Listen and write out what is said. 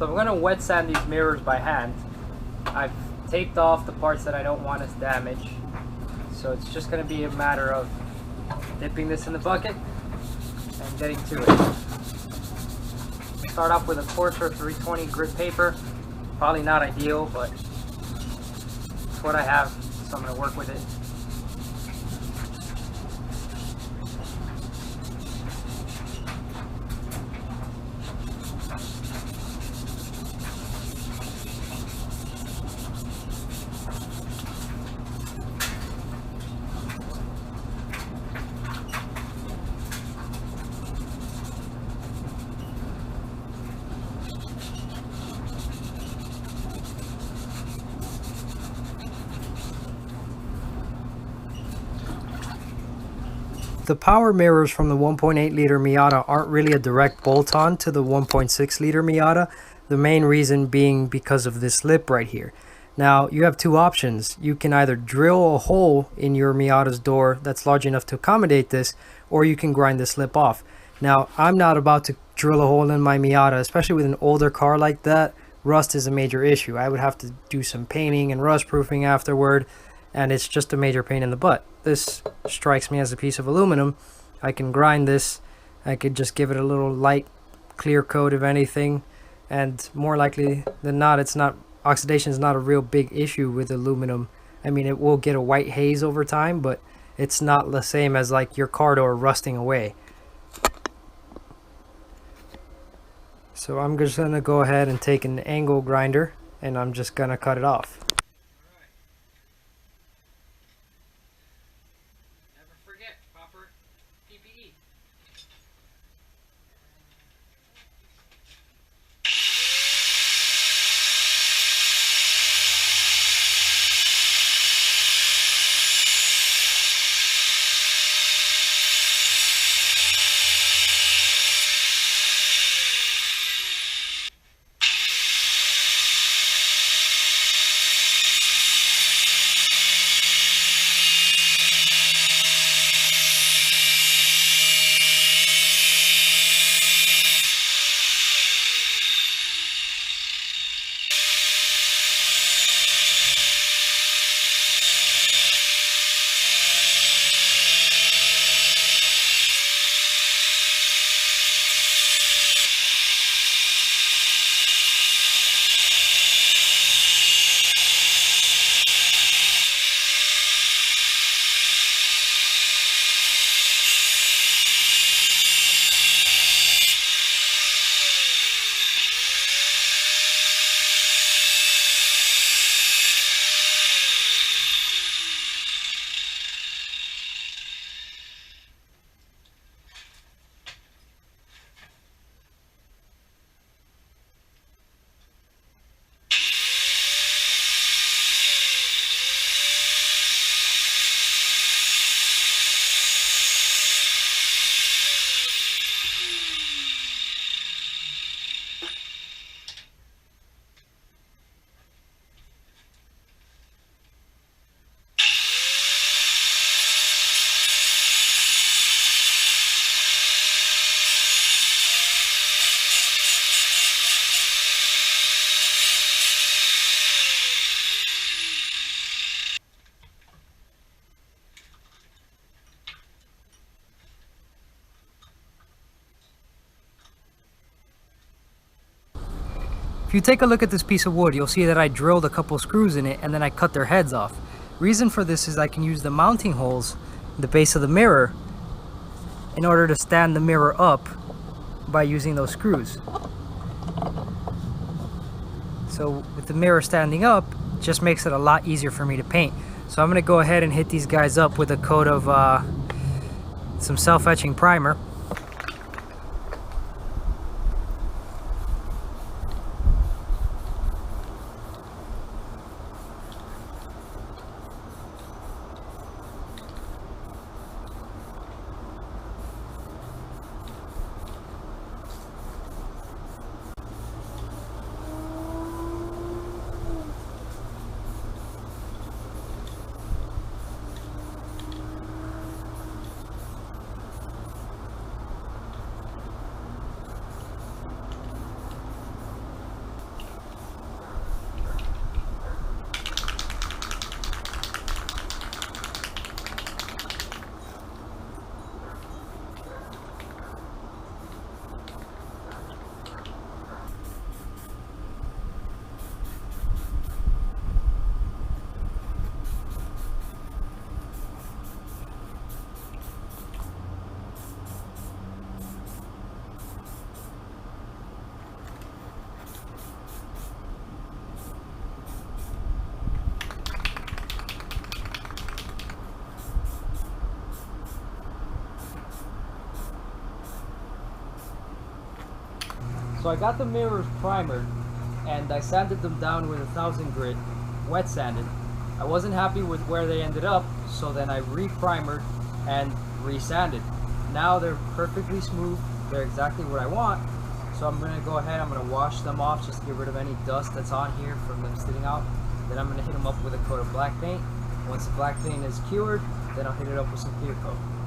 So I'm going to wet sand these mirrors by hand. I've taped off the parts that I don't want as damage. So it's just going to be a matter of dipping this in the bucket and getting to it. Start off with a coarser 320 grit paper. Probably not ideal, but it's what I have, so I'm going to work with it. The power mirrors from the 1.8 liter Miata aren't really a direct bolt-on to the 1.6 liter Miata. The main reason being because of this lip right here. Now you have two options. You can either drill a hole in your Miata's door that's large enough to accommodate this, or you can grind this lip off. Now I'm not about to drill a hole in my Miata, especially with an older car like that. Rust is a major issue. I would have to do some painting and rust proofing afterward, and it's just a major pain in the butt. This strikes me as a piece of aluminum. I can grind this. I could just give it a little light clear coat if anything, and more likely than not, oxidation is not a real big issue with aluminum. I mean, it will get a white haze over time, but it's not the same as like your car door rusting away. So I'm just gonna go ahead and take an angle grinder, and I'm just gonna cut it off. If you take a look at this piece of wood, you'll see that I drilled a couple screws in it and then I cut their heads off. Reason for this is I can use the mounting holes in the base of the mirror in order to stand the mirror up by using those screws. So with the mirror standing up, it just makes it a lot easier for me to paint. So I'm going to go ahead and hit these guys up with a coat of some self-etching primer. So I got the mirrors primered and I sanded them down with 1000 grit, wet sanded. I wasn't happy with where they ended up, so then I re-primered and re-sanded. Now they're perfectly smooth, they're exactly what I want. So I'm gonna go ahead, I'm gonna wash them off just to get rid of any dust that's on here from them sitting out. Then I'm gonna hit them up with a coat of black paint. Once the black paint is cured, then I'll hit it up with some clear coat.